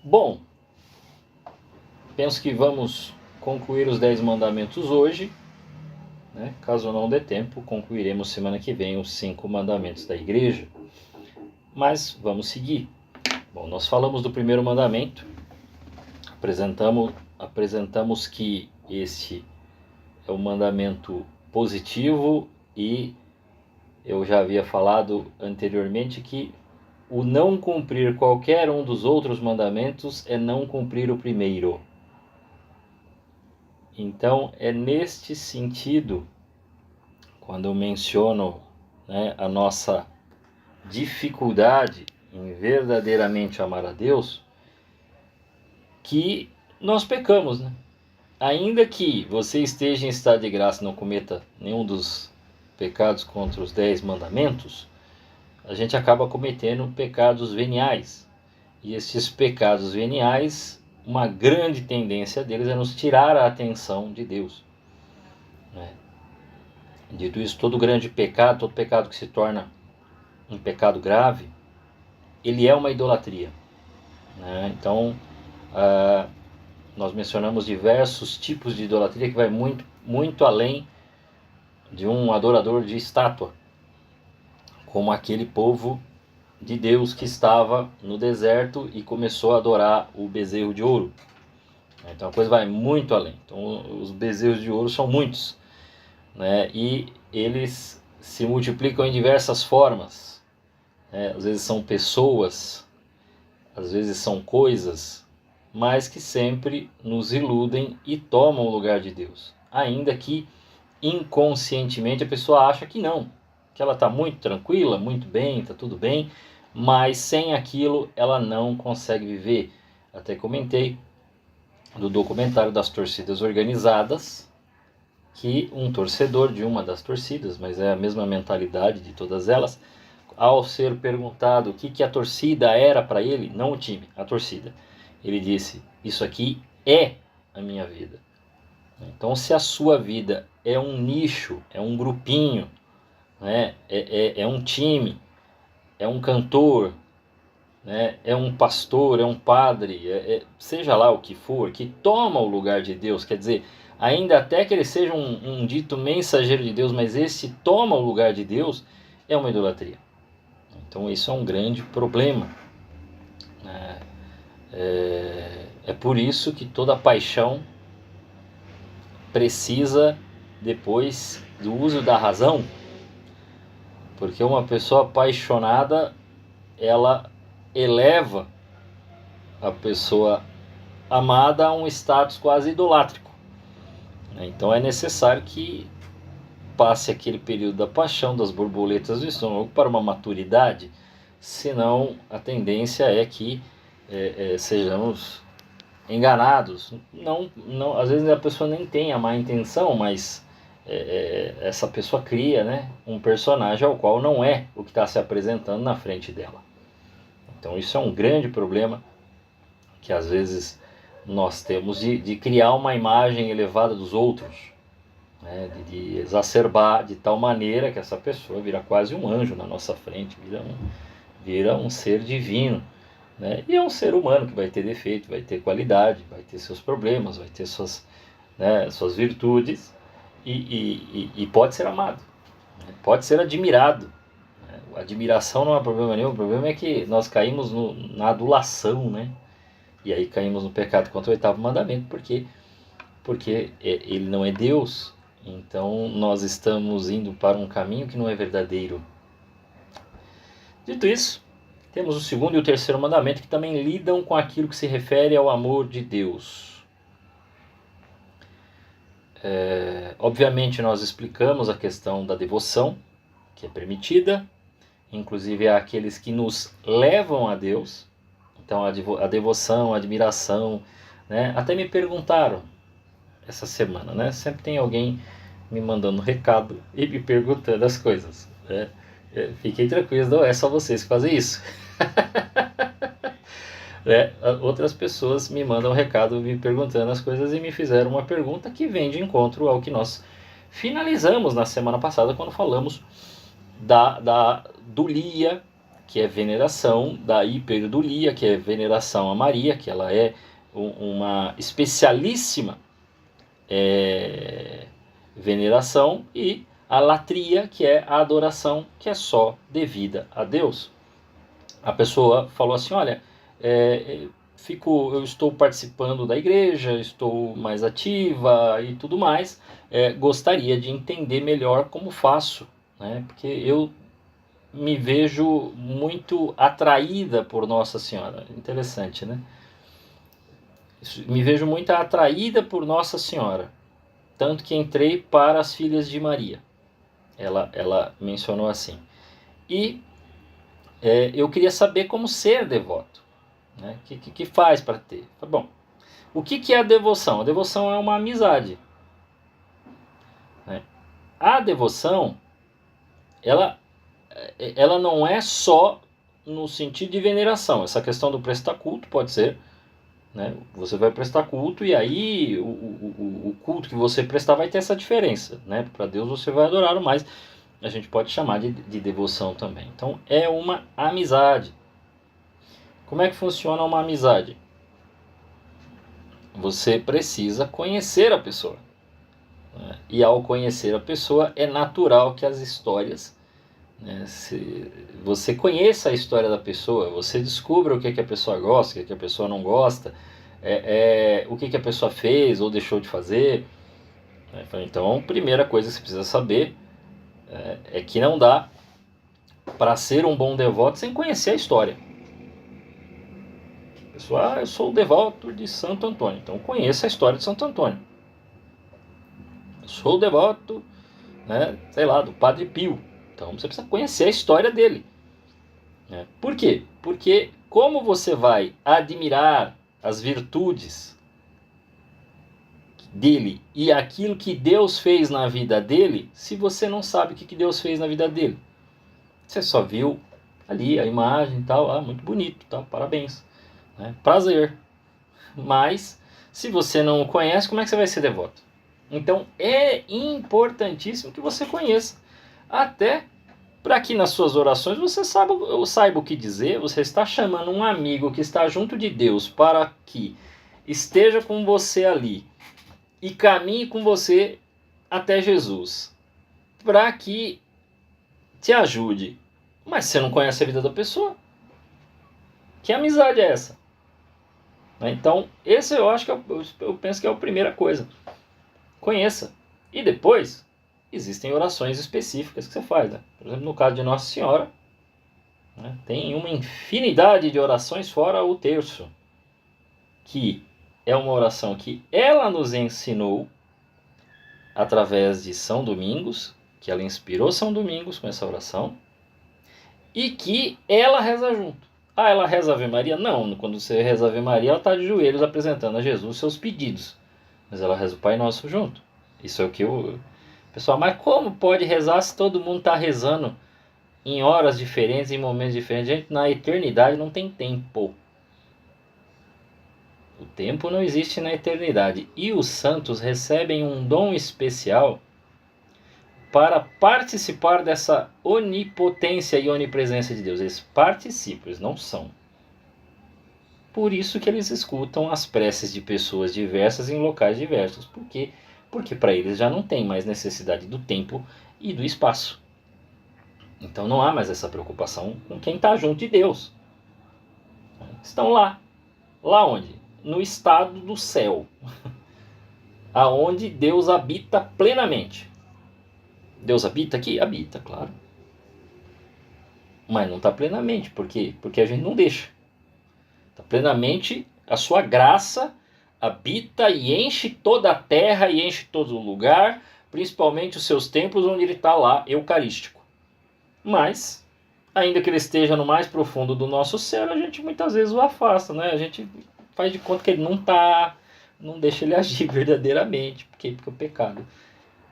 Bom, penso que vamos concluir os 10 mandamentos hoje, né? Caso não dê tempo, concluiremos semana que vem os 5 mandamentos da igreja. Mas vamos seguir. Bom, nós falamos do primeiro mandamento, apresentamos que esse é um mandamento positivo e eu já havia falado anteriormente que o não cumprir qualquer um dos outros mandamentos é não cumprir o primeiro. Então, é neste sentido, quando eu menciono, né, a nossa dificuldade em verdadeiramente amar a Deus, que nós pecamos, né? Ainda que você esteja em estado de graça e não cometa nenhum dos pecados contra os 10 mandamentos, a gente acaba cometendo pecados veniais. E esses pecados veniais, uma grande tendência deles é nos tirar a atenção de Deus, né? Dito isso, todo grande pecado, todo pecado que se torna um pecado grave, ele é uma idolatria, né? Então, nós mencionamos diversos tipos de idolatria que vai muito, muito além de um adorador de estátua, como aquele povo de Deus que estava no deserto e começou a adorar o bezerro de ouro. Então a coisa vai muito além. Então os bezerros de ouro são muitos, né? E eles se multiplicam em diversas formas, né? Às vezes são pessoas, às vezes são coisas, mas que sempre nos iludem e tomam o lugar de Deus, ainda que inconscientemente a pessoa acha que não, que ela está muito tranquila, muito bem, está tudo bem, mas sem aquilo ela não consegue viver. Até comentei do documentário das torcidas organizadas, que um torcedor de uma das torcidas, mas é a mesma mentalidade de todas elas, ao ser perguntado o que a torcida era para ele, não o time, a torcida, ele disse: isso aqui é a minha vida. Então, se a sua vida é um nicho, é um grupinho, né, é um time, é um cantor, né, é um pastor, é um padre, seja lá o que for, que toma o lugar de Deus, quer dizer, ainda até que ele seja um dito mensageiro de Deus, mas esse toma o lugar de Deus, é uma idolatria. Então isso é um grande problema, né? É por isso que toda paixão precisa depois do uso da razão, porque uma pessoa apaixonada, ela eleva a pessoa amada a um status quase idolátrico. Então é necessário que passe aquele período da paixão, das borboletas do estômago, para uma maturidade, senão a tendência é que sejamos enganados. Não, às vezes a pessoa nem tem a má intenção, mas essa pessoa cria, né, um personagem ao qual não é o que está se apresentando na frente dela. Então isso é um grande problema que às vezes nós temos de criar uma imagem elevada dos outros, né, de exacerbar de tal maneira que essa pessoa vira quase um anjo na nossa frente, vira um ser divino, né? E é um ser humano que vai ter defeito, vai ter qualidade, vai ter seus problemas, vai ter suas virtudes e pode ser amado, né? Pode ser admirado, né? A admiração não é problema nenhum, o problema é que nós caímos na adulação, né? E aí caímos no pecado contra o 8º mandamento, porque ele não é Deus, então nós estamos indo para um caminho que não é verdadeiro. Dito isso, temos o 2º e o 3º mandamento, que também lidam com aquilo que se refere ao amor de Deus. Obviamente nós explicamos a questão da devoção, que é permitida, inclusive àqueles que nos levam a Deus. Então a devoção, a admiração, né? Até me perguntaram essa semana, né? Sempre tem alguém me mandando recado e me perguntando as coisas, né? Fiquem tranquilos, não é só vocês que fazem isso. Outras pessoas me mandam recado me perguntando as coisas e me fizeram uma pergunta que vem de encontro ao que nós finalizamos na semana passada, quando falamos da dulia que é veneração da hiperdulia, que é veneração a Maria, que ela é uma especialíssima veneração, e a latria, que é a adoração que é só devida a Deus. A pessoa falou assim, olha, eu estou participando da igreja, estou mais ativa e tudo mais, gostaria de entender melhor como faço, né? Porque eu me vejo muito atraída por Nossa Senhora. Interessante, né? Me vejo muito atraída por Nossa Senhora, tanto que entrei para as Filhas de Maria. Ela mencionou assim. E eu queria saber como ser devoto. Né? Que faz para ter? Bom, o que é a devoção? A devoção é uma amizade. Né? A devoção, ela não é só no sentido de veneração. Essa questão do prestar culto pode ser, né? Você vai prestar culto e aí o culto que você prestar vai ter essa diferença. Né? Para Deus você vai adorar, mas a gente pode chamar de devoção também. Então é uma amizade. Como é que funciona uma amizade? Você precisa conhecer a pessoa. Né? E ao conhecer a pessoa, é natural que as histórias, né, você conheça a história da pessoa, você descubra o que a pessoa gosta, o que a pessoa não gosta, o que a pessoa fez ou deixou de fazer. Então, a primeira coisa que você precisa saber é que não dá para ser um bom devoto sem conhecer a história. Pessoal, eu sou o devoto de Santo Antônio, então conheça a história de Santo Antônio. Eu sou o devoto, né, sei lá, do Padre Pio, então você precisa conhecer a história dele. Né? Por quê? Porque como você vai admirar as virtudes dele e aquilo que Deus fez na vida dele, se você não sabe o que Deus fez na vida dele? Você só viu ali a imagem e tal, muito bonito, tá? Parabéns. Né? Prazer. Mas, se você não o conhece, como é que você vai ser devoto? Então, é importantíssimo que você conheça. Até para que nas suas orações você saiba o que dizer. Você está chamando um amigo que está junto de Deus para que esteja com você ali e caminhe com você até Jesus, para que te ajude. Mas você não conhece a vida da pessoa. Que amizade é essa? Então, esse eu acho que eu penso que é a primeira coisa. Conheça. E depois, existem orações específicas que você faz. Né? Por exemplo, no caso de Nossa Senhora, né, tem uma infinidade de orações fora o terço, que é uma oração que ela nos ensinou através de São Domingos, que ela inspirou São Domingos com essa oração, e que ela reza junto. Ela reza Ave Maria? Não, quando você reza Ave Maria, ela está de joelhos apresentando a Jesus seus pedidos. Mas ela reza o Pai Nosso junto. Isso é o que o pessoal, mas como pode rezar se todo mundo está rezando em horas diferentes, em momentos diferentes? Gente, na eternidade não tem tempo. O tempo não existe na eternidade. E os santos recebem um dom especial para participar dessa onipotência e onipresença de Deus. Eles participam, eles não são. Por isso que eles escutam as preces de pessoas diversas em locais diversos. Por quê? Porque para eles já não tem mais necessidade do tempo e do espaço. Então não há mais essa preocupação com quem está junto de Deus. Estão lá. Lá onde? No estado do céu. Aonde Deus habita plenamente. Deus habita aqui? Habita, claro. Mas não está plenamente. Por quê? Porque a gente não deixa. Está plenamente, a sua graça habita e enche toda a terra e enche todo o lugar, principalmente os seus templos onde ele está lá, eucarístico. Mas, ainda que ele esteja no mais profundo do nosso ser, a gente muitas vezes o afasta, né? A gente faz de conta que ele não está, não deixa ele agir verdadeiramente, porque o pecado,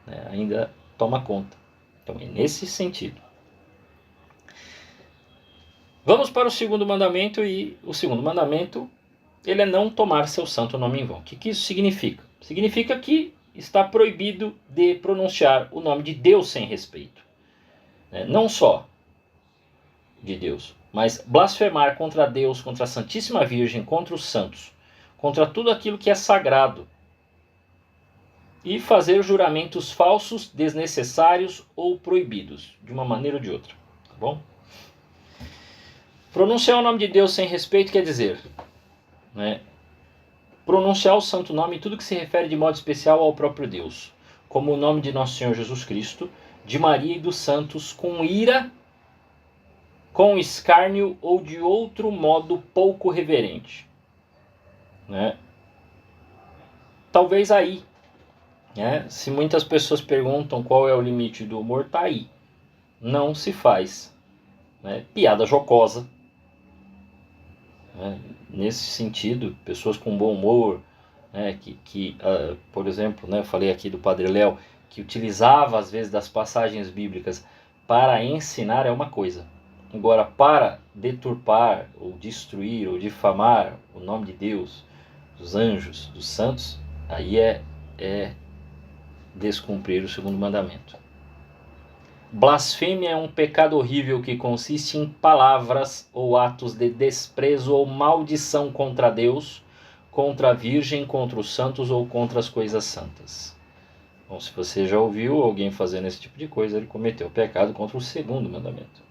né, ainda toma conta. Então é nesse sentido. Vamos para o segundo mandamento, e o segundo mandamento, ele é não tomar seu santo nome em vão. O que isso significa? Significa que está proibido de pronunciar o nome de Deus sem respeito. Não só de Deus, Mas blasfemar contra Deus, contra a Santíssima Virgem, contra os santos, contra tudo aquilo que é sagrado, e fazer juramentos falsos, desnecessários ou proibidos, de uma maneira ou de outra. Tá bom? Pronunciar o nome de Deus sem respeito quer dizer, né, pronunciar o santo nome em tudo que se refere de modo especial ao próprio Deus, como o nome de nosso Senhor Jesus Cristo, de Maria e dos santos, com ira, com escárnio ou de outro modo pouco reverente. Né? Talvez aí, né, se muitas pessoas perguntam qual é o limite do humor, tá aí. Não se faz, né, piada jocosa. Né? Nesse sentido, pessoas com bom humor, né, por exemplo, né, eu falei aqui do Padre Léo, que utilizava às vezes das passagens bíblicas para ensinar é uma coisa. Agora, para deturpar, ou destruir, ou difamar o nome de Deus, dos anjos, dos santos, aí é descumprir o segundo mandamento. Blasfêmia é um pecado horrível que consiste em palavras ou atos de desprezo ou maldição contra Deus, contra a Virgem, contra os santos ou contra as coisas santas. Bom, se você já ouviu alguém fazendo esse tipo de coisa, ele cometeu pecado contra o segundo mandamento.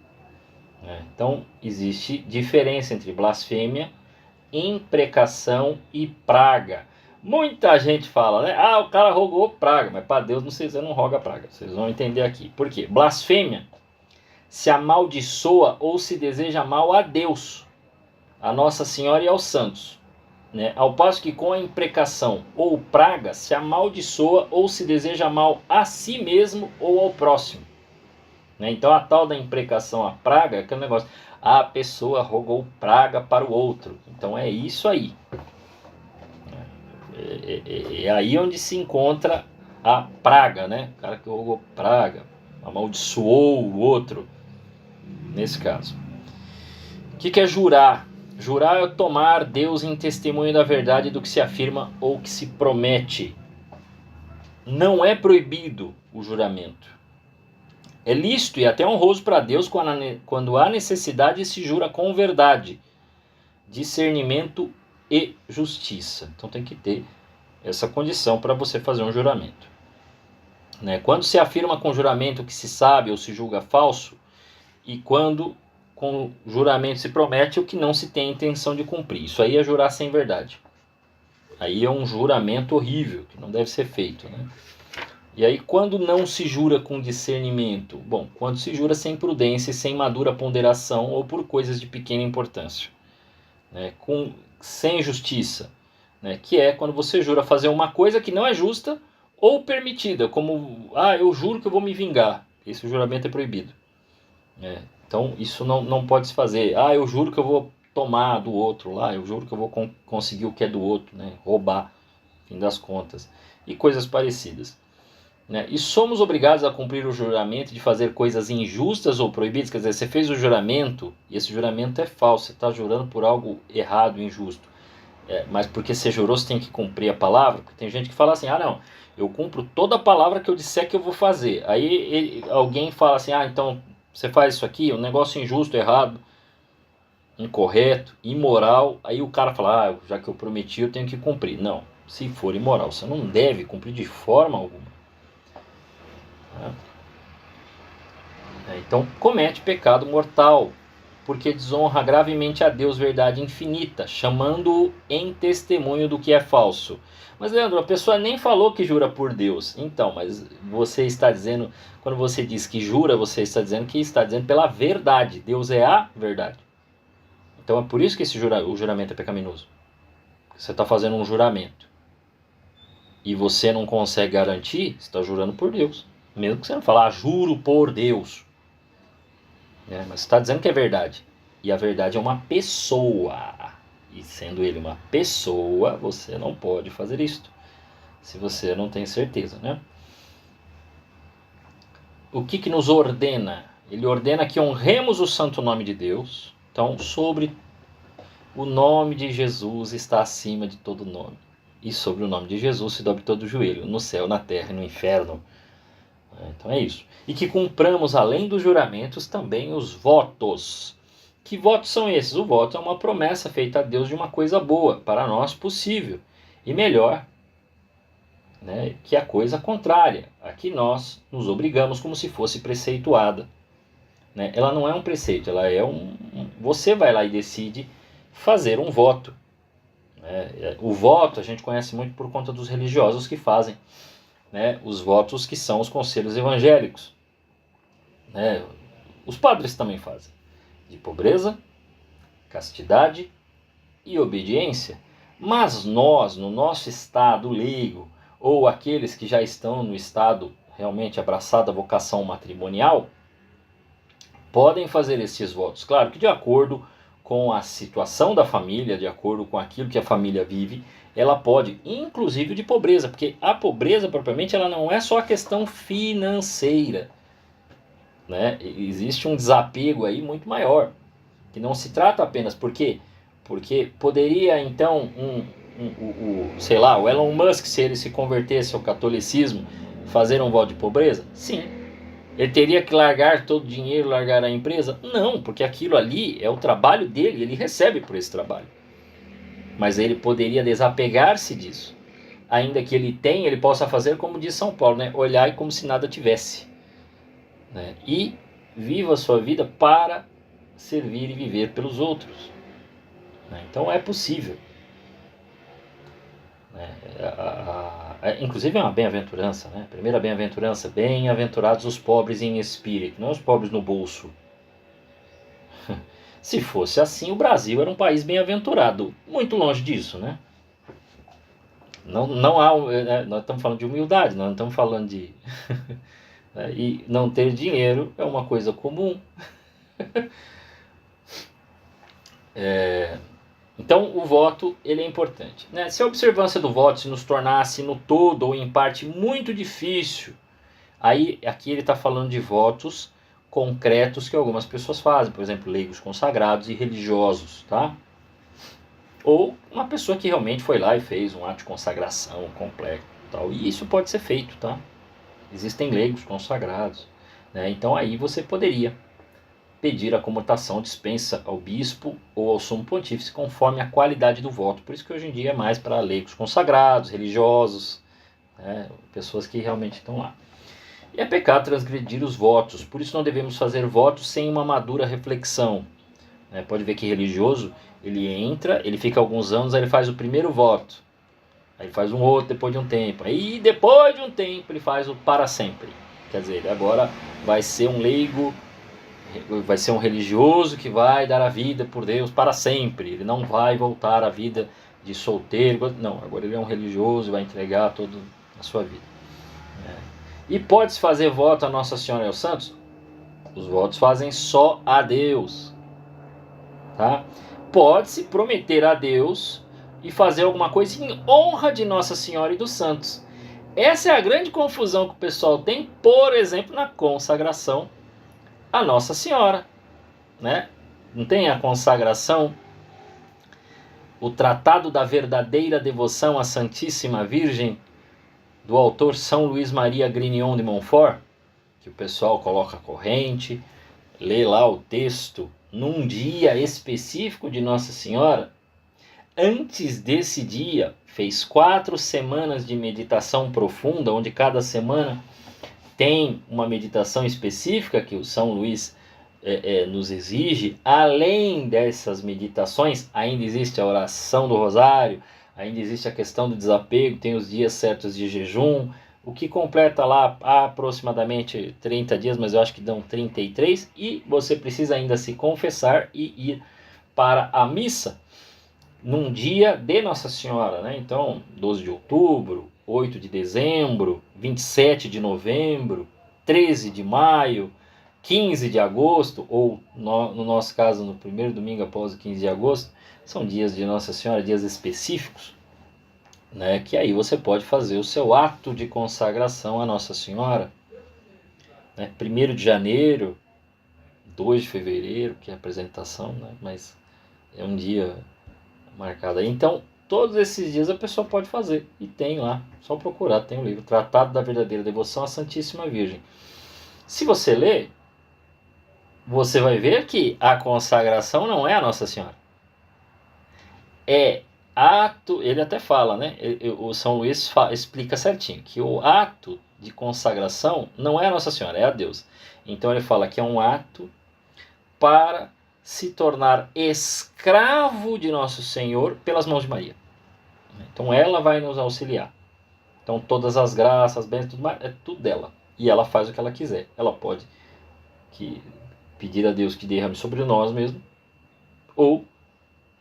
Então, existe diferença entre blasfêmia, imprecação e praga. Muita gente fala, né? Ah, o cara rogou praga, mas para Deus você não roga praga. Vocês vão entender aqui. Por quê? Blasfêmia se amaldiçoa ou se deseja mal a Deus, a Nossa Senhora e aos santos. Né? Ao passo que com a imprecação ou praga se amaldiçoa ou se deseja mal a si mesmo ou ao próximo. Né? Então a tal da imprecação, a praga, é aquele negócio, a pessoa rogou praga para o outro. Então é isso aí. É aí onde se encontra a praga, né? O cara que rogou praga, amaldiçoou o outro, nesse caso. O que é jurar? Jurar é tomar Deus em testemunho da verdade do que se afirma ou que se promete. Não é proibido o juramento. É lícito e até honroso para Deus quando há necessidade e se jura com verdade, discernimento e justiça. Então tem que ter essa condição para você fazer um juramento. Né? Quando se afirma com juramento que se sabe ou se julga falso, e quando com juramento se promete o que não se tem intenção de cumprir. Isso aí é jurar sem verdade. Aí é um juramento horrível, que não deve ser feito. Né? E aí quando não se jura com discernimento? Bom, quando se jura sem prudência e sem madura ponderação ou por coisas de pequena importância. Né? Sem justiça. Né, que é quando você jura fazer uma coisa que não é justa ou permitida, como, eu juro que eu vou me vingar. Esse juramento é proibido. Então, isso não pode se fazer. Eu juro que eu vou tomar do outro lá, eu juro que eu vou conseguir o que é do outro, né, roubar, fim das contas, e coisas parecidas. Né? E somos obrigados a cumprir o juramento de fazer coisas injustas ou proibidas, quer dizer, você fez o juramento, e esse juramento é falso, você está jurando por algo errado, injusto. Mas porque você jurou, você tem que cumprir a palavra. Porque tem gente que fala assim, não, eu cumpro toda a palavra que eu disser que eu vou fazer. Aí alguém fala assim, então você faz isso aqui, um negócio injusto, errado, incorreto, imoral. Aí o cara fala, já que eu prometi, eu tenho que cumprir. Não, se for imoral, você não deve cumprir de forma alguma. Então comete pecado mortal, porque desonra gravemente a Deus, verdade infinita, chamando-o em testemunho do que é falso. Mas Leandro, a pessoa nem falou que jura por Deus. Então, mas você está dizendo, quando você diz que jura, você está dizendo que está dizendo pela verdade. Deus é a verdade. Então é por isso que o juramento é pecaminoso. Você está fazendo um juramento e você não consegue garantir, você está jurando por Deus. Mesmo que você não fale, juro por Deus. Mas você está dizendo que é verdade. E a verdade é uma pessoa. E sendo ele uma pessoa, você não pode fazer isto. Se você não tem certeza, né? O que nos ordena? Ele ordena que honremos o santo nome de Deus. Então, sobre o nome de Jesus está acima de todo nome. E sobre o nome de Jesus se dobre todo o joelho, no céu, na terra e no inferno. Então é isso. E que cumpramos, além dos juramentos, também os votos, Que votos são esses? O voto é uma promessa feita a Deus de uma coisa boa, para nós possível, e melhor, né, que a coisa contrária, a que nós nos obrigamos como se fosse preceituada. Né? Ela não é um preceito, ela é você vai lá e decide fazer um voto. Né? O voto a gente conhece muito por conta dos religiosos que fazem, né, os votos que são os conselhos evangélicos. Né? Os padres também fazem, de pobreza, castidade e obediência. Mas nós, no nosso estado leigo, ou aqueles que já estão no estado realmente abraçado à vocação matrimonial, podem fazer esses votos. Claro que de acordo com a situação da família, de acordo com aquilo que a família vive, ela pode, inclusive de pobreza, porque a pobreza propriamente ela não é só a questão financeira. Né? Existe um desapego aí muito maior, que não se trata apenas porque poderia então sei lá, o Elon Musk, se ele se convertesse ao catolicismo, fazer um voto de pobreza? Sim. Ele teria que largar todo o dinheiro, largar a empresa? Não, porque aquilo ali é o trabalho dele, ele recebe por esse trabalho. Mas ele poderia desapegar-se disso. Ainda que ele possa fazer como diz São Paulo, né? Olhar como se nada tivesse. Né? E viva a sua vida para servir e viver pelos outros. Né? Então é possível. Né? Inclusive é uma bem-aventurança, né? Primeira bem-aventurança, bem-aventurados os pobres em espírito, não os pobres no bolso. Se fosse assim, o Brasil era um país bem-aventurado, muito longe disso, né? Não há, nós estamos falando de humildade, nós não estamos falando de... E não ter dinheiro é uma coisa comum. Então o voto ele é importante. Né? Se a observância do voto se nos tornasse no todo ou em parte muito difícil, aí aqui ele está falando de votos concretos que algumas pessoas fazem, por exemplo, leigos consagrados e religiosos, tá? Ou uma pessoa que realmente foi lá e fez um ato de consagração completo, tal. E isso pode ser feito, tá? Existem leigos consagrados, né? Então aí você poderia pedir a comutação, dispensa ao bispo ou ao sumo pontífice conforme a qualidade do voto. Por isso que hoje em dia é mais para leigos consagrados, religiosos, né? Pessoas que realmente estão lá. E é pecado transgredir os votos, por isso não devemos fazer votos sem uma madura reflexão. Né? Pode ver que religioso, ele entra, ele fica alguns anos, aí ele faz o primeiro voto, aí ele faz um outro depois de um tempo, aí depois de um tempo ele faz o para sempre. Quer dizer, ele agora vai ser um leigo, vai ser um religioso que vai dar a vida por Deus para sempre. Ele não vai voltar à vida de solteiro. Não, agora ele é um religioso e vai entregar toda a sua vida. E pode-se fazer voto a Nossa Senhora e aos santos? Os votos fazem só a Deus. Tá? Pode-se prometer a Deus e fazer alguma coisa em honra de Nossa Senhora e dos santos. Essa é a grande confusão que o pessoal tem, por exemplo, na consagração a Nossa Senhora, né? Não tem a consagração, o Tratado da Verdadeira Devoção à Santíssima Virgem, do autor São Luís Maria Grignion de Montfort, que o pessoal coloca a corrente, lê lá o texto num dia específico de Nossa Senhora. Antes desse dia, fez 4 semanas de meditação profunda, onde cada semana tem uma meditação específica que o São Luís nos exige. Além dessas meditações, ainda existe a oração do rosário, ainda existe a questão do desapego, tem os dias certos de jejum, o que completa lá aproximadamente 30 dias, mas eu acho que dão 33, e você precisa ainda se confessar e ir para a missa num dia de Nossa Senhora, né? Então, 12 de outubro, 8 de dezembro, 27 de novembro, 13 de maio, 15 de agosto, ou no nosso caso, no primeiro domingo após o 15 de agosto, são dias de Nossa Senhora, dias específicos, né? Que aí você pode fazer o seu ato de consagração a Nossa Senhora. Né? 1º de janeiro, 2 de fevereiro, que é a apresentação, né? Mas é um dia marcado aí. Então, todos esses dias a pessoa pode fazer. E tem lá, só procurar, tem o livro Tratado da Verdadeira Devoção à Santíssima Virgem. Se você ler, você vai ver que a consagração não é a Nossa Senhora. É ato, ele até fala, né? O São Luís explica certinho, que o ato de consagração não é a Nossa Senhora, é a Deus. Então ele fala que é um ato para se tornar escravo de Nosso Senhor pelas mãos de Maria. Então ela vai nos auxiliar. Então todas as graças, bênçãos, tudo mais, é tudo dela. E ela faz o que ela quiser. Ela pode pedir a Deus que derrame sobre nós mesmo, ou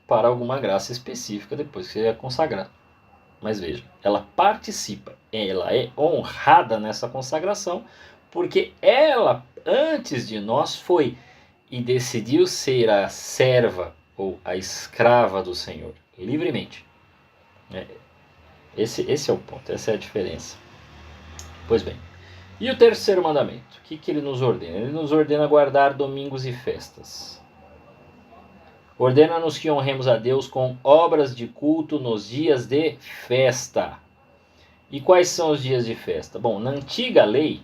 para alguma graça específica depois que é consagrado. Mas veja, ela participa, ela é honrada nessa consagração, porque ela, antes de nós, foi e decidiu ser a serva ou a escrava do Senhor, livremente. Esse é o ponto, essa é a diferença. Pois bem, e o terceiro mandamento? O que ele nos ordena? Ele nos ordena guardar domingos e festas. Ordena-nos que honremos a Deus com obras de culto nos dias de festa. E quais são os dias de festa? Bom, na antiga lei,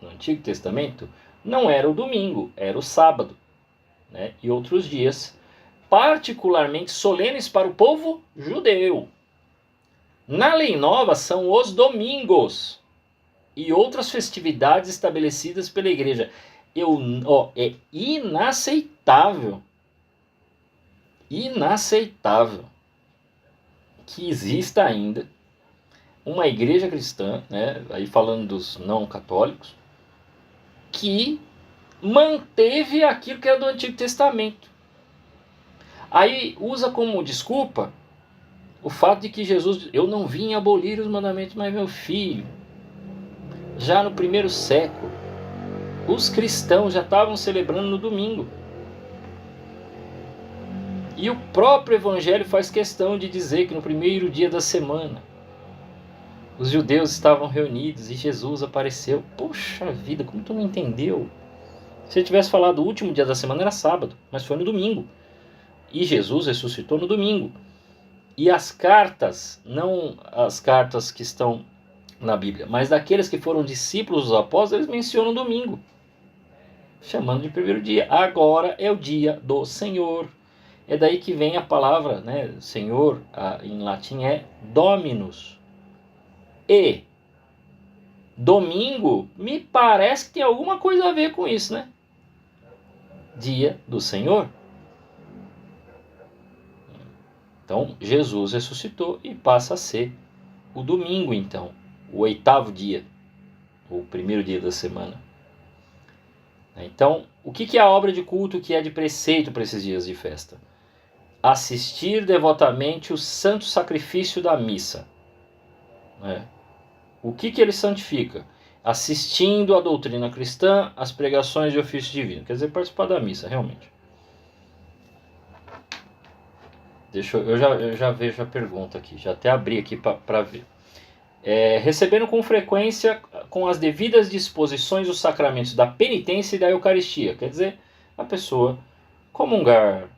no Antigo Testamento, não era o domingo, era o sábado, né? E outros dias, particularmente solenes para o povo judeu. Na lei nova são os domingos e outras festividades estabelecidas pela igreja. É inaceitável que exista ainda uma igreja cristã, né, aí falando dos não católicos, que manteve aquilo que era do Antigo Testamento. Aí usa como desculpa o fato de que Jesus, eu não vim abolir os mandamentos, mas meu filho, já no primeiro século, os cristãos já estavam celebrando no domingo. E o próprio Evangelho faz questão de dizer que no primeiro dia da semana, os judeus estavam reunidos e Jesus apareceu. Poxa vida, como tu não entendeu? Se ele tivesse falado o último dia da semana era sábado, mas foi no domingo. E Jesus ressuscitou no domingo. E as cartas, não as cartas que estão na Bíblia, mas daqueles que foram discípulos dos apóstolos, eles mencionam domingo, chamando de primeiro dia. Agora é o dia do Senhor. É daí que vem a palavra, né? Senhor, em latim é Dominus. E domingo me parece que tem alguma coisa a ver com isso, né? Dia do Senhor. Então Jesus ressuscitou e passa a ser o domingo, então, o 8º dia, o primeiro dia da semana. Então, o que é a obra de culto que é de preceito para esses dias de festa? Assistir devotamente o santo sacrifício da missa. O que ele santifica? Assistindo a doutrina cristã, as pregações de ofício divino. Quer dizer, participar da missa, realmente. Eu já vejo a pergunta aqui, já até abri aqui para ver. Recebendo com frequência, com as devidas disposições, os sacramentos da penitência e da Eucaristia. Quer dizer, a pessoa comungar,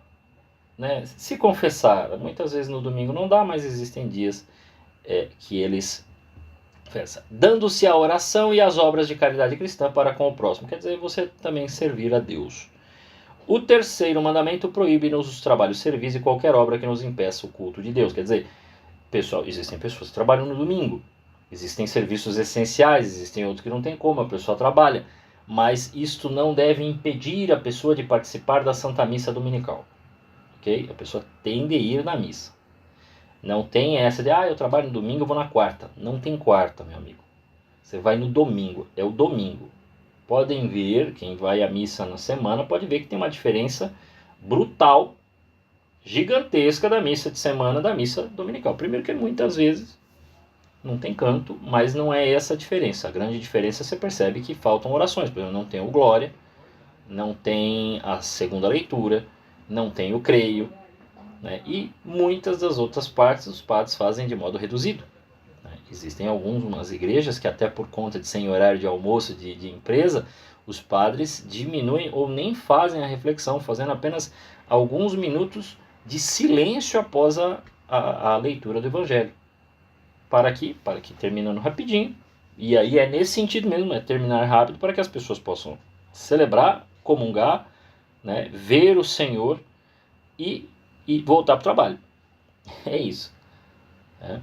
né, se confessar. Muitas vezes no domingo não dá, mas existem dias que eles confessam. Dando-se a oração e as obras de caridade cristã para com o próximo. Quer dizer, você também servir a Deus. O terceiro mandamento proíbe-nos os trabalhos, serviços e qualquer obra que nos impeça o culto de Deus. Quer dizer, pessoal, existem pessoas que trabalham no domingo. Existem serviços essenciais, existem outros que não tem como, a pessoa trabalha. Mas isto não deve impedir a pessoa de participar da Santa Missa Dominical. Okay? A pessoa tem de ir na missa. Não tem essa de, eu trabalho no domingo, eu vou na quarta. Não tem quarta, meu amigo. Você vai no domingo, é o domingo. Podem ver, quem vai à missa na semana, pode ver que tem uma diferença brutal, gigantesca da missa de semana da missa dominical. Primeiro que muitas vezes não tem canto, mas não é essa a diferença. A grande diferença você percebe que faltam orações. Por exemplo, não tem o glória, não tem a segunda leitura, não tem o creio, né? E muitas das outras partes os padres fazem de modo reduzido. Existem algumas igrejas que até por conta de sem horário de almoço de empresa, os padres diminuem ou nem fazem a reflexão, fazendo apenas alguns minutos de silêncio após a leitura do Evangelho. Para que terminando rapidinho, e aí é nesse sentido mesmo, é terminar rápido para que as pessoas possam celebrar, comungar, né, ver o Senhor e voltar para o trabalho. É isso. Né?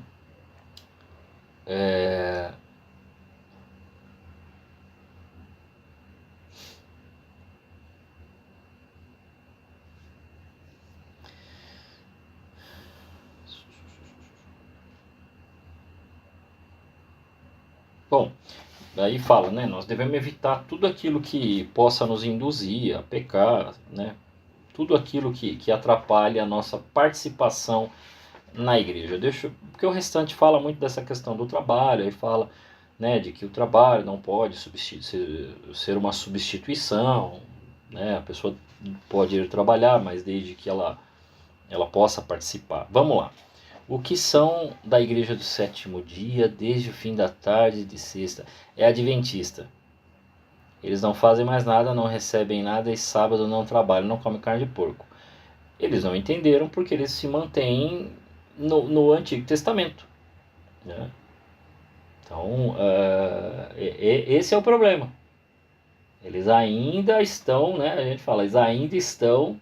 Bom, aí fala, né, nós devemos evitar tudo aquilo que possa nos induzir a pecar, né, tudo aquilo que atrapalha a nossa participação na igreja. Porque o restante fala muito dessa questão do trabalho, aí fala, né, de que o trabalho não pode ser uma substituição, né, a pessoa pode ir trabalhar, mas desde que ela possa participar. Vamos lá. O que são da igreja do sétimo dia, desde o fim da tarde de sexta? É adventista. Eles não fazem mais nada, não recebem nada e sábado não trabalham, não comem carne de porco. Eles não entenderam porque eles se mantêm no Antigo Testamento. Né? Então, esse é o problema. Eles ainda estão, né, a gente fala, eles ainda estão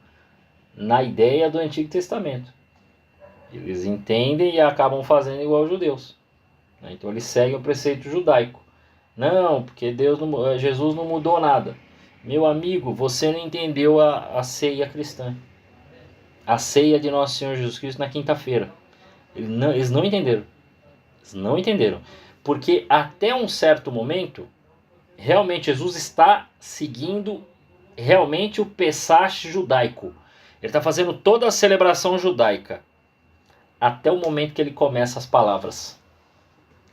na ideia do Antigo Testamento. Eles entendem e acabam fazendo igual aos judeus. Né? Então eles seguem o preceito judaico. Não, porque Jesus não mudou nada. Meu amigo, você não entendeu a ceia cristã. A ceia de Nosso Senhor Jesus Cristo na quinta-feira. Eles não entenderam. Eles não entenderam. Porque até um certo momento, realmente Jesus está seguindo realmente o Pesach judaico. Ele está fazendo toda a celebração judaica. Até o momento que ele começa as palavras.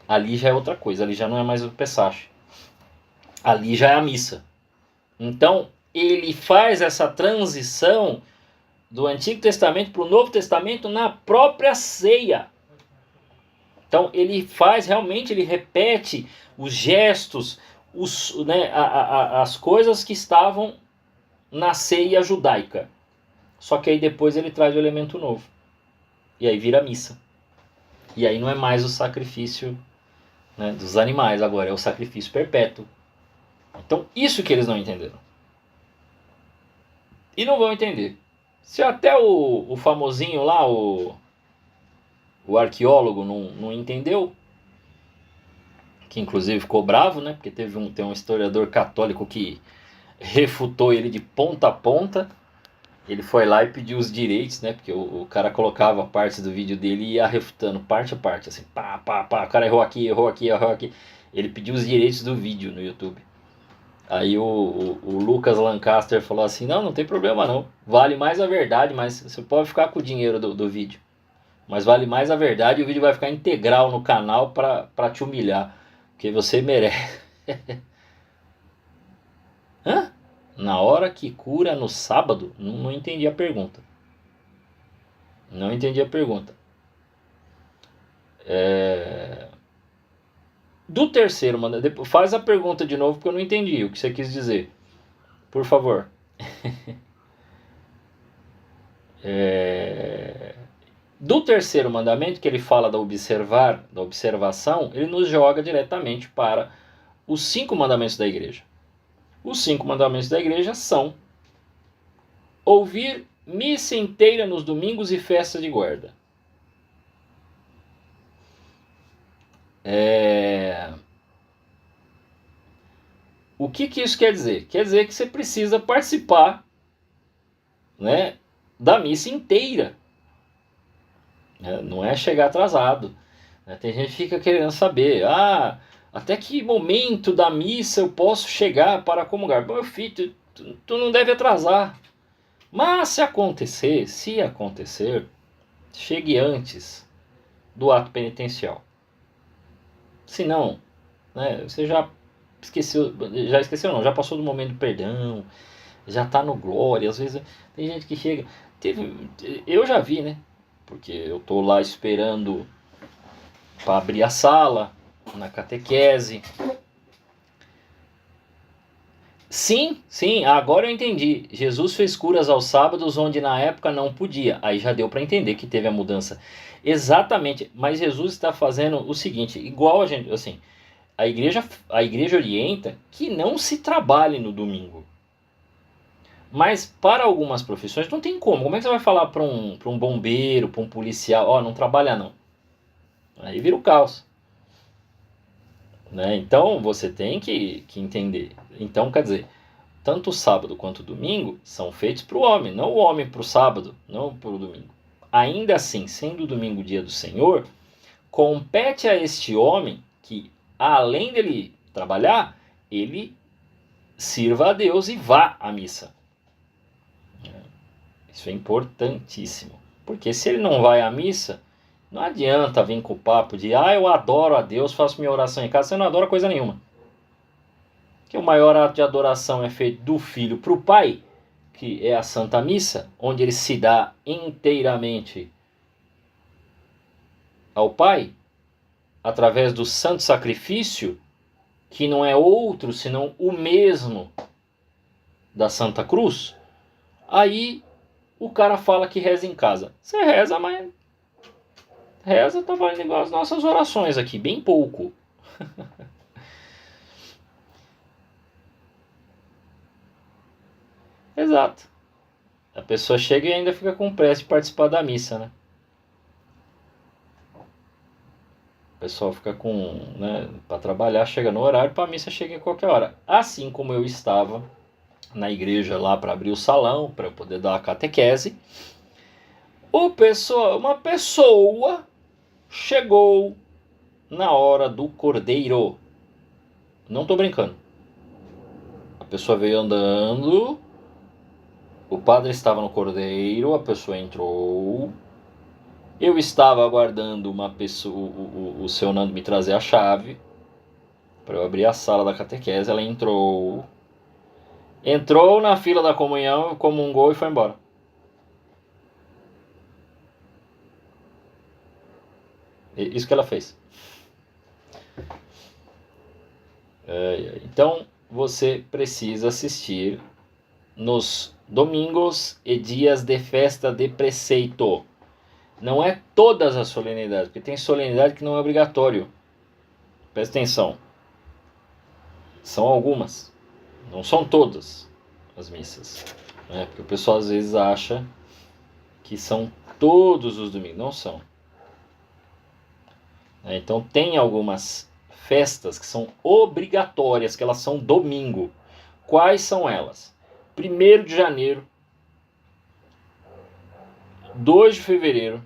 Ali já é outra coisa, ali já não é mais o Pesach. Ali já é a missa. Então, ele faz essa transição do Antigo Testamento para o Novo Testamento na própria ceia. Então, ele faz realmente, ele repete os gestos, as coisas que estavam na ceia judaica. Só que aí depois ele traz o elemento novo. E aí vira a missa. E aí não é mais o sacrifício, né, dos animais, agora é o sacrifício perpétuo. Então isso que eles não entenderam. E não vão entender. Se até o famosinho lá, o arqueólogo não entendeu, que inclusive ficou bravo, né, porque tem um historiador católico que refutou ele de ponta a ponta. Ele foi lá e pediu os direitos, né? Porque o cara colocava partes do vídeo dele e ia refutando parte a parte, assim, pá, o cara errou aqui. Ele pediu os direitos do vídeo no YouTube. Aí o Lucas Lancaster falou assim, não tem problema não, vale mais a verdade, mas você pode ficar com o dinheiro do vídeo. Mas vale mais a verdade e o vídeo vai ficar integral no canal pra te humilhar, porque você merece. Hã? Na hora que cura no sábado? Não entendi a pergunta. Não entendi a pergunta. Do terceiro mandamento. Faz a pergunta de novo porque eu não entendi o que você quis dizer. Por favor. Do terceiro mandamento, que ele fala da observação, ele nos joga diretamente para os 5 mandamentos da igreja. Os 5 mandamentos da igreja são: ouvir missa inteira nos domingos e festa de guarda. O que isso quer dizer? Quer dizer que você precisa participar, né, da missa inteira. Não é chegar atrasado. Tem gente que fica querendo saber, até que momento da missa eu posso chegar para comungar? Meu filho, tu não deve atrasar. Mas se acontecer, chegue antes do ato penitencial. Se não, né, você já esqueceu não, já passou do momento do perdão, já está no glória. Às vezes tem gente que chega, eu já vi, né, porque eu tô lá esperando para abrir a sala, na catequese. Sim, agora eu entendi. Jesus fez curas aos sábados onde na época não podia. Aí já deu para entender que teve a mudança. Exatamente, mas Jesus está fazendo o seguinte, igual a gente, assim, a igreja orienta que não se trabalhe no domingo. Mas para algumas profissões não tem como. Como é que você vai falar para um bombeiro, para um policial, ó, não trabalha não? Aí vira o caos. Né? Então você tem que entender. Então, quer dizer, tanto o sábado quanto o domingo são feitos para o homem, não o homem para o sábado, não para o domingo. Ainda assim, sendo o domingo o dia do Senhor, compete a este homem que, além dele trabalhar, ele sirva a Deus e vá à missa. Isso é importantíssimo. Porque se ele não vai à missa, não adianta vir com o papo de eu adoro a Deus, faço minha oração em casa. Você não adora coisa nenhuma. Que o maior ato de adoração é feito do filho para o pai, que é a Santa Missa, onde ele se dá inteiramente ao pai, através do santo sacrifício, que não é outro senão o mesmo da Santa Cruz. Aí o cara fala que reza em casa. Você reza, mas reza tá valendo igual as nossas orações aqui, bem pouco. Exato. A pessoa chega e ainda fica com pressa de participar da missa, né? O pessoal fica com, né, para trabalhar, chega no horário, para a missa chega em qualquer hora. Assim como eu estava na igreja lá para abrir o salão, para eu poder dar a catequese, uma pessoa chegou na hora do cordeiro. Não tô brincando. A pessoa veio andando, o padre estava no cordeiro, a pessoa entrou. Eu estava aguardando uma pessoa, o seu Nando me trazer a chave para eu abrir a sala da catequese. Ela entrou na fila da comunhão, comungou e foi embora. Isso que ela fez. Então você precisa assistir nos domingos e dias de festa de preceito. Não é todas as solenidades, porque tem solenidade que não é obrigatório. Presta atenção. São algumas. Não são todas as missas. Né? Porque o pessoal às vezes acha que são todos os domingos. Não são. Então tem algumas festas que são obrigatórias, que elas são domingo. Quais são elas? 1º de janeiro, 2 de fevereiro,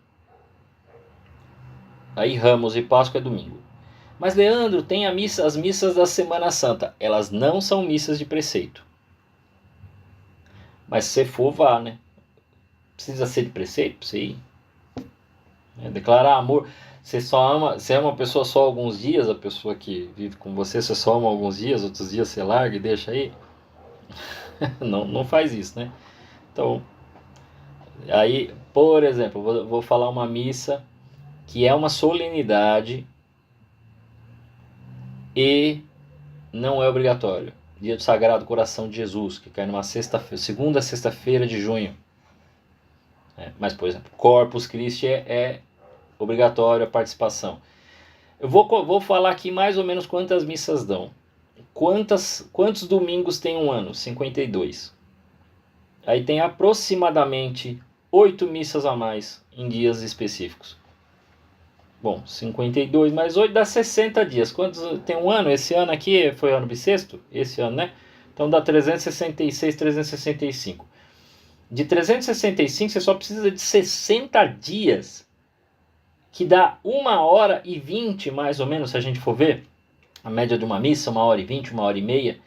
aí Ramos e Páscoa é domingo. Mas Leandro, tem as missas da Semana Santa. Elas não são missas de preceito. Mas se você for, vá, né? Precisa ser de preceito para você ir. Declarar amor. Você ama a pessoa só alguns dias, a pessoa que vive com você só ama alguns dias, outros dias você larga e deixa aí. Não faz isso, né? Então, aí, por exemplo, vou falar uma missa que é uma solenidade e não é obrigatório. Dia do Sagrado Coração de Jesus, que cai numa segunda sexta-feira de junho. Mas, por exemplo, Corpus Christi é obrigatório a participação. Eu vou falar aqui mais ou menos quantas missas dão. Quantos domingos tem um ano? 52. Aí tem aproximadamente 8 missas a mais em dias específicos. Bom, 52 mais 8 dá 60 dias. Quantos tem um ano? Esse ano aqui foi ano bissexto? Esse ano, né? Então dá 366, 365. De 365 você só precisa de 60 dias, que dá 1h20 mais ou menos, se a gente for ver. A média de uma missa, 1h20, 1h30.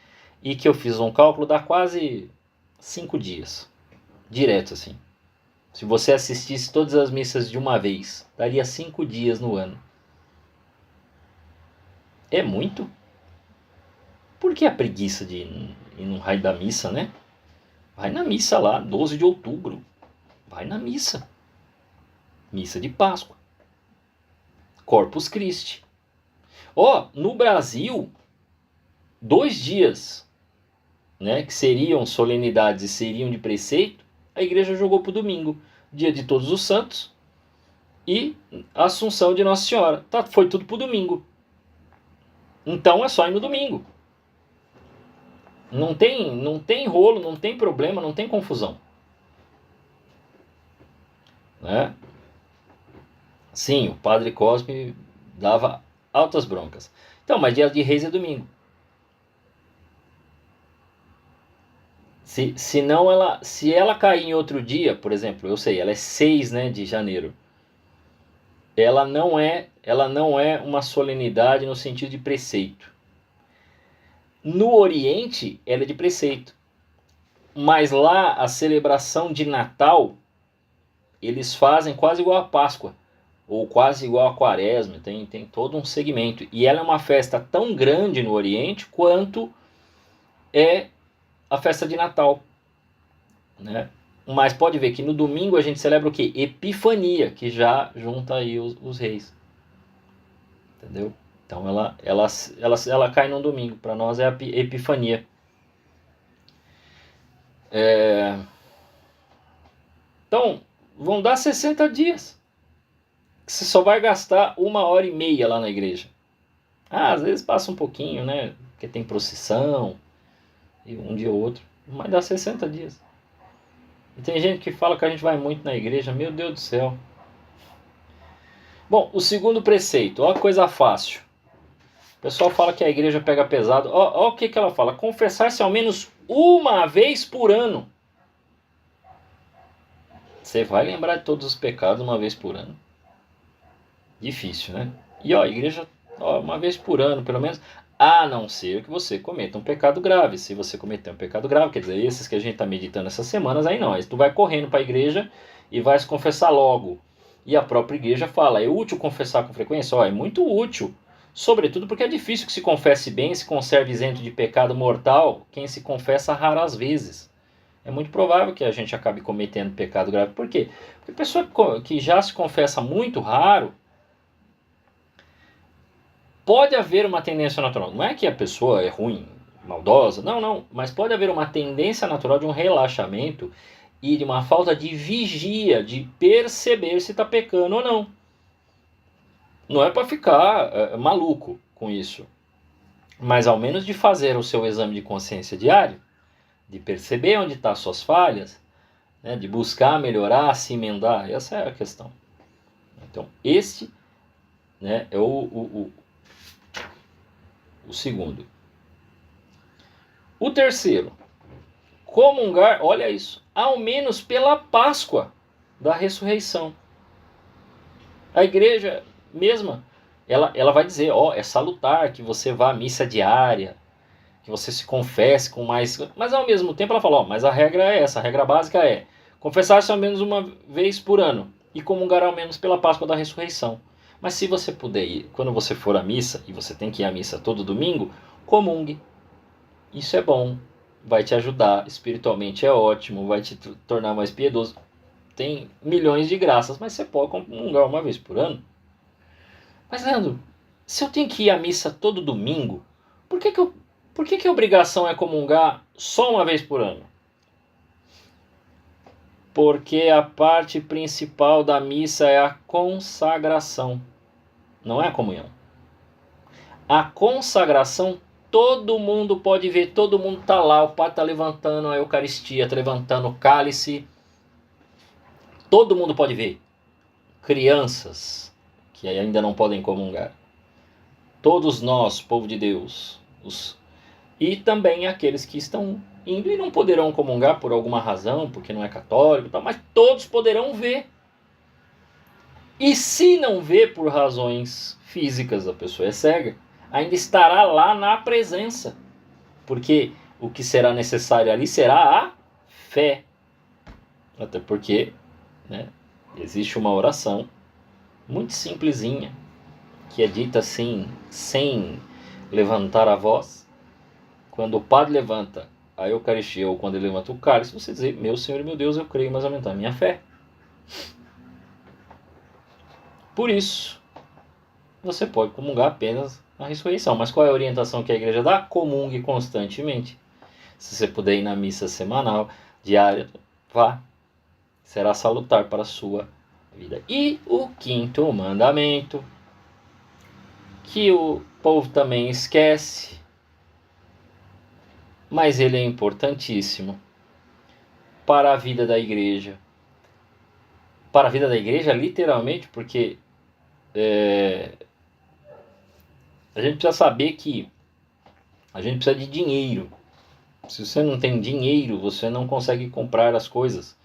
E que eu fiz um cálculo, dá quase 5 dias. Direto assim. Se você assistisse todas as missas de uma vez, daria 5 dias no ano. É muito? Por que a preguiça de ir no raio da missa, né? Vai na missa lá, 12 de outubro. Vai na missa. Missa de Páscoa. Corpus Christi. No Brasil, 2 dias, né, que seriam solenidades e seriam de preceito, a igreja jogou para o domingo. Dia de Todos os Santos e Assunção de Nossa Senhora. Foi tudo para o domingo. Então é só ir no domingo. Não tem rolo, não tem problema, não tem confusão. Né? Sim, o Padre Cosme dava altas broncas. Então, mas dia de Reis é domingo. Se ela cair em outro dia, por exemplo, eu sei, ela é 6, né, de janeiro. Ela não é uma solenidade no sentido de preceito. No Oriente, ela é de preceito. Mas lá, a celebração de Natal, eles fazem quase igual a Páscoa. Ou quase igual a Quaresma. Tem todo um segmento. E ela é uma festa tão grande no Oriente quanto é a festa de Natal. Né? Mas pode ver que no domingo a gente celebra o quê? Epifania, que já junta aí os reis. Entendeu? Então ela cai no domingo. Para nós é a Epifania. Então, vão dar 60 dias. Você só vai gastar 1h30 lá na igreja. Às vezes passa um pouquinho, né? Porque tem procissão, e um dia ou outro. Mas dá 60 dias. E tem gente que fala que a gente vai muito na igreja. Meu Deus do céu. Bom, o segundo preceito. Ó, coisa fácil. O pessoal fala que a igreja pega pesado. Ó o que ela fala. Confessar-se ao menos uma vez por ano. Você vai lembrar de todos os pecados uma vez por ano. Difícil, né? E ó, a igreja, uma vez por ano, pelo menos, a não ser que você cometa um pecado grave. Se você cometer um pecado grave, quer dizer, esses que a gente está meditando essas semanas, aí não. Aí tu vai correndo para a igreja e vai se confessar logo. E a própria igreja fala, é útil confessar com frequência? É muito útil. Sobretudo porque é difícil que se confesse bem, se conserve isento de pecado mortal, quem se confessa raras vezes. É muito provável que a gente acabe cometendo pecado grave. Por quê? Porque a pessoa que já se confessa muito raro, pode haver uma tendência natural. Não é que a pessoa é ruim, maldosa, não. Mas pode haver uma tendência natural de um relaxamento e de uma falta de vigia, de perceber se está pecando ou não. Não é para ficar maluco com isso. Mas ao menos de fazer o seu exame de consciência diário, de perceber onde estão as suas falhas, né, de buscar melhorar, se emendar. Essa é a questão. Então, este, né, é o segundo. O terceiro, comungar, olha isso, ao menos pela Páscoa da ressurreição. A igreja mesma, ela vai dizer, é salutar que você vá à missa diária, que você se confesse com mais... Mas ao mesmo tempo ela fala, mas a regra é essa, a regra básica é confessar-se ao menos uma vez por ano e comungar ao menos pela Páscoa da ressurreição. Mas se você puder ir, quando você for à missa, e você tem que ir à missa todo domingo, comungue. Isso é bom, vai te ajudar, espiritualmente é ótimo, vai te tornar mais piedoso. Tem milhões de graças, mas você pode comungar uma vez por ano. Mas Leandro, se eu tenho que ir à missa todo domingo, por que a obrigação é comungar só uma vez por ano? Porque a parte principal da missa é a consagração, não é a comunhão. A consagração todo mundo pode ver, todo mundo está lá, o padre está levantando a Eucaristia, está levantando o cálice, todo mundo pode ver. Crianças, que ainda não podem comungar. Todos nós, povo de Deus, e também aqueles que estão indo e não poderão comungar por alguma razão, porque não é católico, mas todos poderão ver. E se não vê por razões físicas, a pessoa é cega, ainda estará lá na presença. Porque o que será necessário ali será a fé. Até porque, né, existe uma oração muito simplesinha, que é dita assim, sem levantar a voz. Quando o padre levanta a Eucaristia, ou quando ele levanta o cálice, você diz, meu Senhor e meu Deus, eu creio, mas aumentar a minha fé. Por isso, você pode comungar apenas na ressurreição. Mas qual é a orientação que a igreja dá? Comungue constantemente. Se você puder ir na missa semanal, diária, vá. Será salutar para a sua vida. E o quinto mandamento, que o povo também esquece, mas ele é importantíssimo para a vida da igreja. Para a vida da igreja, literalmente, porque a gente precisa saber que a gente precisa de dinheiro. Se você não tem dinheiro, você não consegue comprar as coisas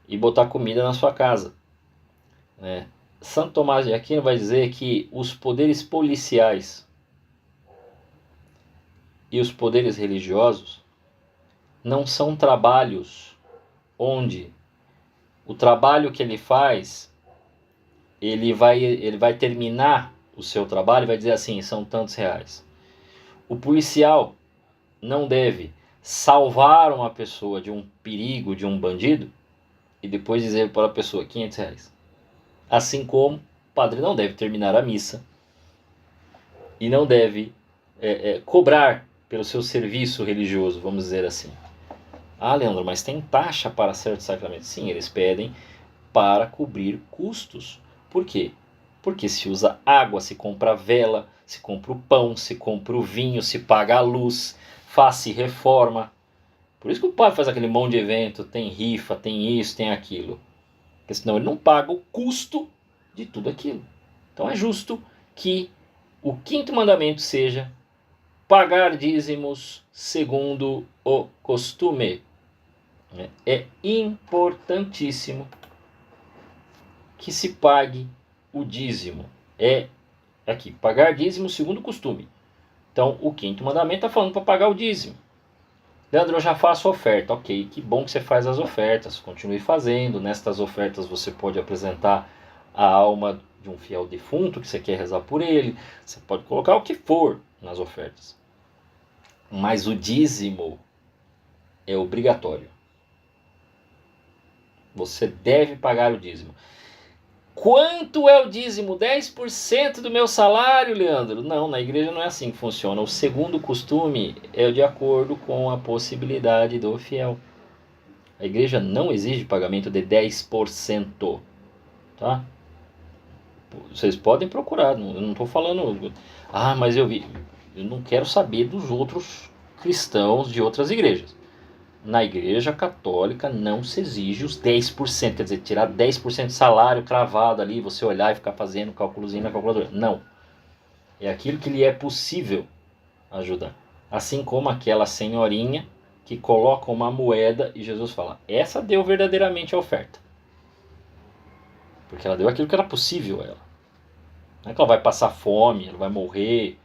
e botar comida na sua casa, né? Santo Tomás de Aquino vai dizer que os poderes policiais e os poderes religiosos não são trabalhos onde o trabalho que ele faz, ele vai terminar o seu trabalho e vai dizer assim, são tantos reais. O policial não deve salvar uma pessoa de um perigo, de um bandido, e depois dizer para a pessoa 500 reais. Assim como o padre não deve terminar a missa e não deve cobrar pelo seu serviço religioso, vamos dizer assim. Ah, Leandro, mas tem taxa para certos sacramentos? Sim, eles pedem para cobrir custos. Por quê? Porque se usa água, se compra vela, se compra o pão, se compra o vinho, se paga a luz, faz-se reforma. Por isso que o padre faz aquele monte de evento, tem rifa, tem isso, tem aquilo. Porque senão ele não paga o custo de tudo aquilo. Então é justo que o quinto mandamento seja pagar dízimos segundo o costume. É importantíssimo que se pague o dízimo. É aqui, pagar dízimo segundo o costume. Então o quinto mandamento está falando para pagar o dízimo. Leandro, eu já faço oferta. Ok, que bom que você faz as ofertas. Continue fazendo. Nestas ofertas você pode apresentar a alma de um fiel defunto que você quer rezar por ele. Você pode colocar o que for nas ofertas. Mas o dízimo é obrigatório. Você deve pagar o dízimo. Quanto é o dízimo? 10% do meu salário, Leandro? Não, na igreja não é assim que funciona. O segundo costume é de acordo com a possibilidade do fiel. A igreja não exige pagamento de 10%. Tá? Vocês podem procurar, eu não estou falando... Ah, mas eu vi... Eu não quero saber dos outros cristãos de outras igrejas. Na igreja católica não se exige os 10%, quer dizer, tirar 10% de salário cravado ali, você olhar e ficar fazendo cálculozinho na calculadora. Não. É aquilo que lhe é possível ajudar. Assim como aquela senhorinha que coloca uma moeda e Jesus fala, essa deu verdadeiramente a oferta. Porque ela deu aquilo que era possível a ela. Não é que ela vai passar fome, ela vai morrer.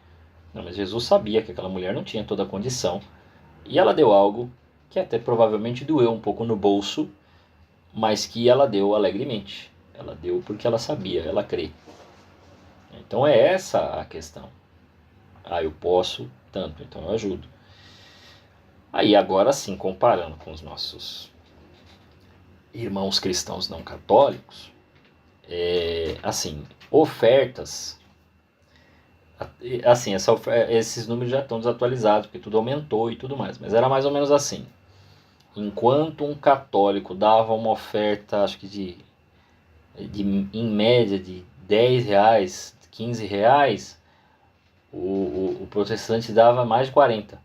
Não, mas Jesus sabia que aquela mulher não tinha toda a condição. E ela deu algo que até provavelmente doeu um pouco no bolso, mas que ela deu alegremente. Ela deu porque ela sabia, ela crê. Então é essa a questão. Ah, eu posso tanto, então eu ajudo. Aí agora sim, comparando com os nossos irmãos cristãos não católicos, assim, ofertas, assim, esses números já estão desatualizados, porque tudo aumentou e tudo mais, mas era mais ou menos assim. Enquanto um católico dava uma oferta, acho que em média de 10 reais, 15 reais, o protestante dava mais de 40.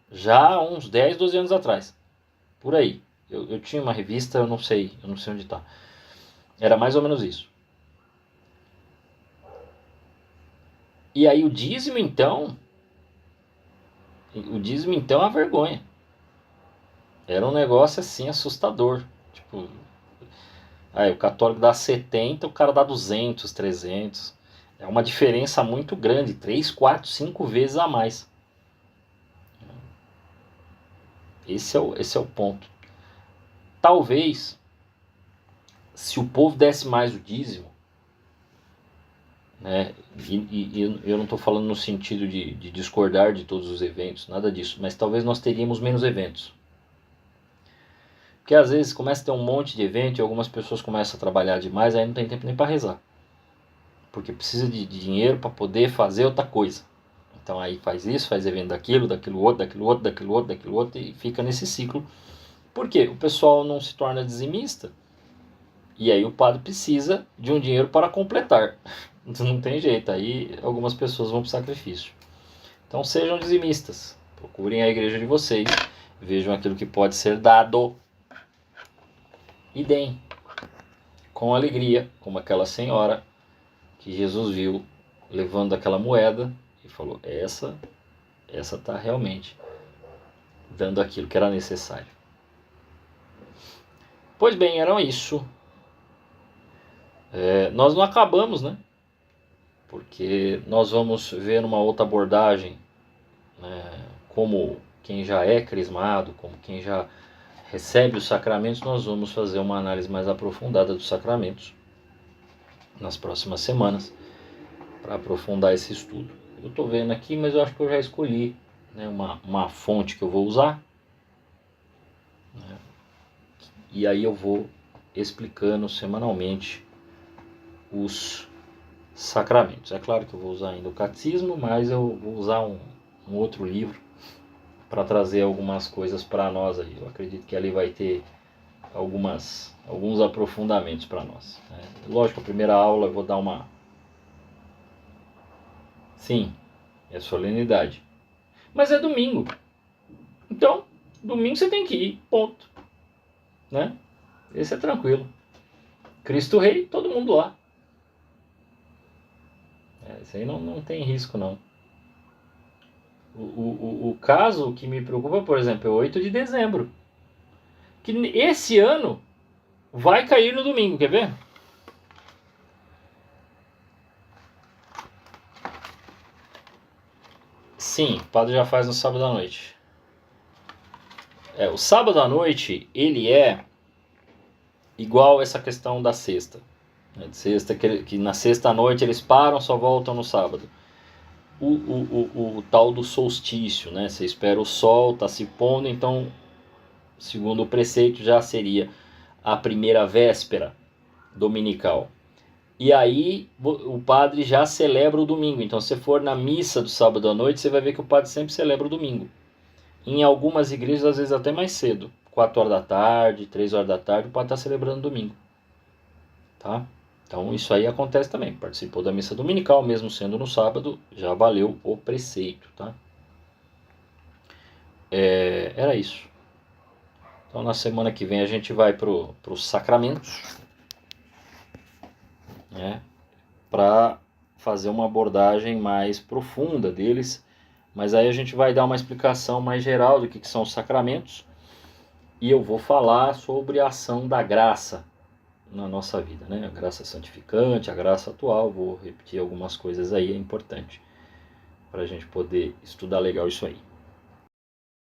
Já há uns 10, 12 anos atrás. Por aí. Eu tinha uma revista, eu não sei onde está. Era mais ou menos isso. E aí o dízimo então é uma vergonha. Era um negócio assim assustador. Tipo, aí o católico dá 70, o cara dá 200, 300. É uma diferença muito grande, 3, 4, 5 vezes a mais. Esse é o ponto. Talvez, se o povo desse mais o dízimo, né, e eu não estou falando no sentido de discordar de todos os eventos, nada disso, mas talvez nós teríamos menos eventos. Porque às vezes começa a ter um monte de evento e algumas pessoas começam a trabalhar demais, aí não tem tempo nem para rezar. Porque precisa de dinheiro para poder fazer outra coisa. Então aí faz isso, faz evento daquilo outro, e fica nesse ciclo. Por quê? O pessoal não se torna dizimista. E aí o padre precisa de um dinheiro para completar. Não tem jeito, aí algumas pessoas vão para o sacrifício. Então sejam dizimistas. Procurem a igreja de vocês, vejam aquilo que pode ser dado e deem com alegria, como aquela senhora que Jesus viu levando aquela moeda e falou: essa está realmente dando aquilo que era necessário. Pois bem, era isso. Nós não acabamos, né? Porque nós vamos ver uma outra abordagem, né? Como quem já é crismado, como quem já recebe os sacramentos, nós vamos fazer uma análise mais aprofundada dos sacramentos nas próximas semanas, para aprofundar esse estudo. Eu estou vendo aqui, mas eu acho que eu já escolhi, né, uma fonte que eu vou usar, né, e aí eu vou explicando semanalmente os sacramentos. É claro que eu vou usar ainda o catecismo, mas eu vou usar um outro livro para trazer algumas coisas para nós aí. Eu acredito que ali vai ter alguns aprofundamentos para nós, né. Lógico, a primeira aula eu vou dar uma... Sim, é solenidade. Mas é domingo. Então, domingo você tem que ir, ponto. Né? Esse é tranquilo. Cristo Rei, todo mundo lá. Isso aí não tem risco, não. O caso que me preocupa, por exemplo, é 8 de dezembro. Que esse ano vai cair no domingo, quer ver? Sim, o padre já faz no sábado à noite. O sábado à noite, ele é igual essa questão da sexta. De sexta, que na sexta à noite eles param, só voltam no sábado. O tal do solstício, né? Você espera o sol, tá se pondo, então, segundo o preceito, já seria a primeira véspera dominical. E aí o padre já celebra o domingo. Então, se você for na missa do sábado à noite, você vai ver que o padre sempre celebra o domingo. Em algumas igrejas, às vezes até mais cedo. 4 horas da tarde, 3 horas da tarde, o padre está celebrando o domingo. Tá? Então, isso aí acontece também. Participou da missa dominical, mesmo sendo no sábado, já valeu o preceito. Tá? Era isso. Então, na semana que vem, a gente vai para os sacramentos, né, para fazer uma abordagem mais profunda deles, mas aí a gente vai dar uma explicação mais geral do que são os sacramentos, e eu vou falar sobre a ação da graça na nossa vida, né? A graça santificante, a graça atual, vou repetir algumas coisas aí, é importante para a gente poder estudar legal isso aí.